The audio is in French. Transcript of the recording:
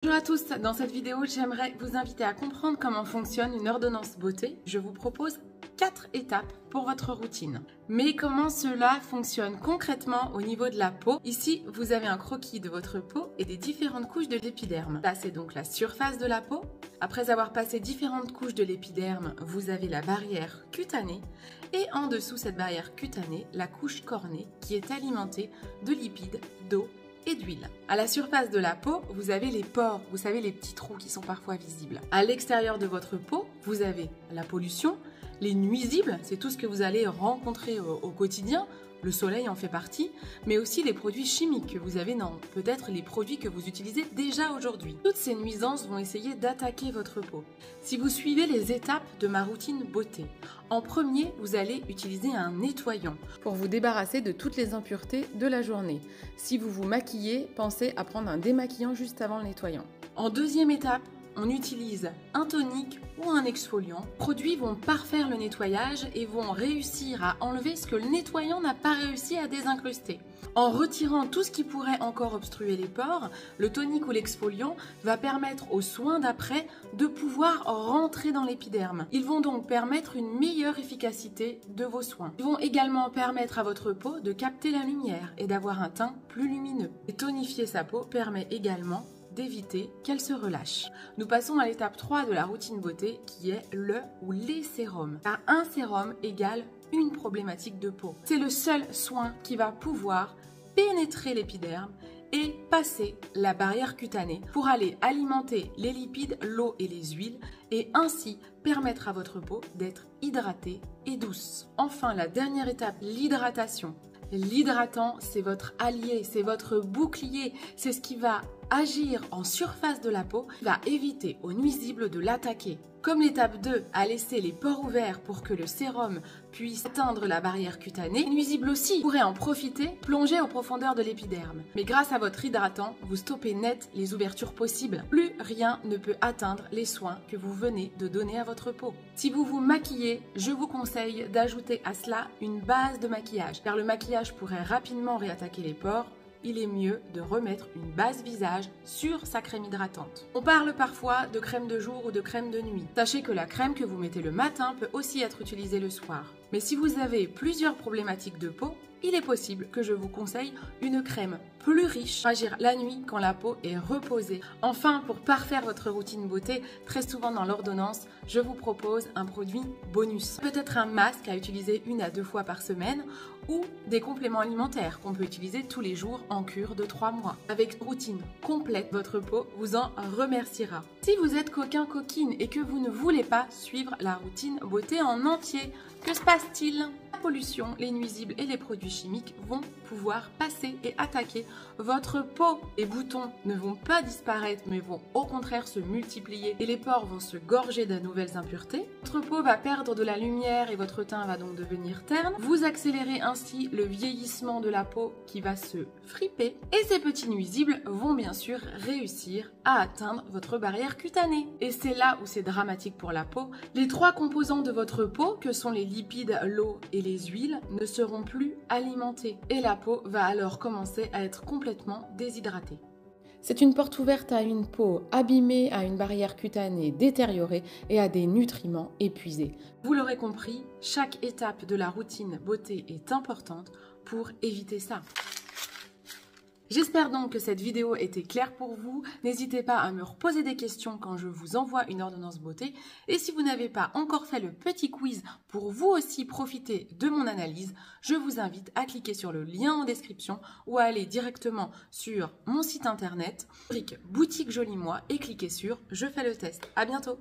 Bonjour à tous, dans cette vidéo j'aimerais vous inviter à comprendre comment fonctionne une ordonnance beauté. Je vous propose 4 étapes pour votre routine. Mais comment cela fonctionne concrètement au niveau de la peau? Ici vous avez un croquis de votre peau et des différentes couches de l'épiderme. Là c'est donc la surface de la peau. Après avoir passé différentes couches de l'épiderme, vous avez la barrière cutanée et en dessous cette barrière cutanée, la couche cornée qui est alimentée de lipides, d'eau et d'huile. À la surface de la peau, vous avez les pores, vous savez les petits trous qui sont parfois visibles. À l'extérieur de votre peau, vous avez la pollution, les nuisibles, c'est tout ce que vous allez rencontrer au quotidien. Le soleil en fait partie, mais aussi les produits chimiques que vous avez dans peut-être les produits que vous utilisez déjà aujourd'hui. Toutes ces nuisances vont essayer d'attaquer votre peau. Si vous suivez les étapes de ma routine beauté, en premier, vous allez utiliser un nettoyant pour vous débarrasser de toutes les impuretés de la journée. Si vous vous maquillez, pensez à prendre un démaquillant juste avant le nettoyant. En deuxième étape, on utilise un tonique ou un exfoliant. Les produits vont parfaire le nettoyage et vont réussir à enlever ce que le nettoyant n'a pas réussi à désincruster. En retirant tout ce qui pourrait encore obstruer les pores, le tonique ou l'exfoliant va permettre aux soins d'après de pouvoir rentrer dans l'épiderme. Ils vont donc permettre une meilleure efficacité de vos soins. Ils vont également permettre à votre peau de capter la lumière et d'avoir un teint plus lumineux. Et tonifier sa peau permet également d'éviter qu'elle se relâche. Nous passons à l'étape 3 de la routine beauté qui est le ou les sérums. Car un sérum égale une problématique de peau. C'est le seul soin qui va pouvoir pénétrer l'épiderme et passer la barrière cutanée pour aller alimenter les lipides, l'eau et les huiles et ainsi permettre à votre peau d'être hydratée et douce. Enfin, la dernière étape, l'hydratation. L'hydratant, c'est votre allié, c'est votre bouclier, c'est ce qui va agir en surface de la peau, va éviter aux nuisibles de l'attaquer. Comme l'étape 2 a laissé les pores ouverts pour que le sérum puisse atteindre la barrière cutanée, les nuisibles aussi pourraient en profiter, plonger aux profondeurs de l'épiderme. Mais grâce à votre hydratant, vous stoppez net les ouvertures possibles. Plus rien ne peut atteindre les soins que vous venez de donner à votre peau. Si vous vous maquillez, je vous conseille d'ajouter à cela une base de maquillage, car le maquillage pourrait rapidement réattaquer les pores. Il est mieux de remettre une base visage sur sa crème hydratante. On parle parfois de crème de jour ou de crème de nuit. Sachez que la crème que vous mettez le matin peut aussi être utilisée le soir. Mais si vous avez plusieurs problématiques de peau, il est possible que je vous conseille une crème plus riche pour agir la nuit quand la peau est reposée. Enfin, pour parfaire votre routine beauté, très souvent dans l'ordonnance, je vous propose un produit bonus. Peut-être un masque à utiliser 1 à 2 fois par semaine ou des compléments alimentaires qu'on peut utiliser tous les jours en cure de 3 mois. Avec une routine complète, votre peau vous en remerciera. Si vous êtes coquin-coquine et que vous ne voulez pas suivre la routine beauté en entier, que se passe-t-il ? La pollution, les nuisibles et les produits chimiques vont pouvoir passer et attaquer votre peau. Les boutons ne vont pas disparaître mais vont au contraire se multiplier et les pores vont se gorger de nouvelles impuretés. Votre peau va perdre de la lumière et votre teint va donc devenir terne. Vous accélérez ainsi le vieillissement de la peau qui va se friper et ces petits nuisibles vont bien sûr réussir à atteindre votre barrière cutanée. Et c'est là où c'est dramatique pour la peau. Les 3 composants de votre peau, que sont les lipides, l'eau et les huiles, ne seront plus alimentés et la peau va alors commencer à être complètement déshydratée. C'est une porte ouverte à une peau abîmée, à une barrière cutanée détériorée et à des nutriments épuisés. Vous l'aurez compris, chaque étape de la routine beauté est importante pour éviter ça. J'espère donc que cette vidéo était claire pour vous. N'hésitez pas à me reposer des questions quand je vous envoie une ordonnance beauté. Et si vous n'avez pas encore fait le petit quiz pour vous aussi profiter de mon analyse, je vous invite à cliquer sur le lien en description ou à aller directement sur mon site internet, rubrique boutique Joli Moi et cliquer sur « Je fais le test ». À bientôt.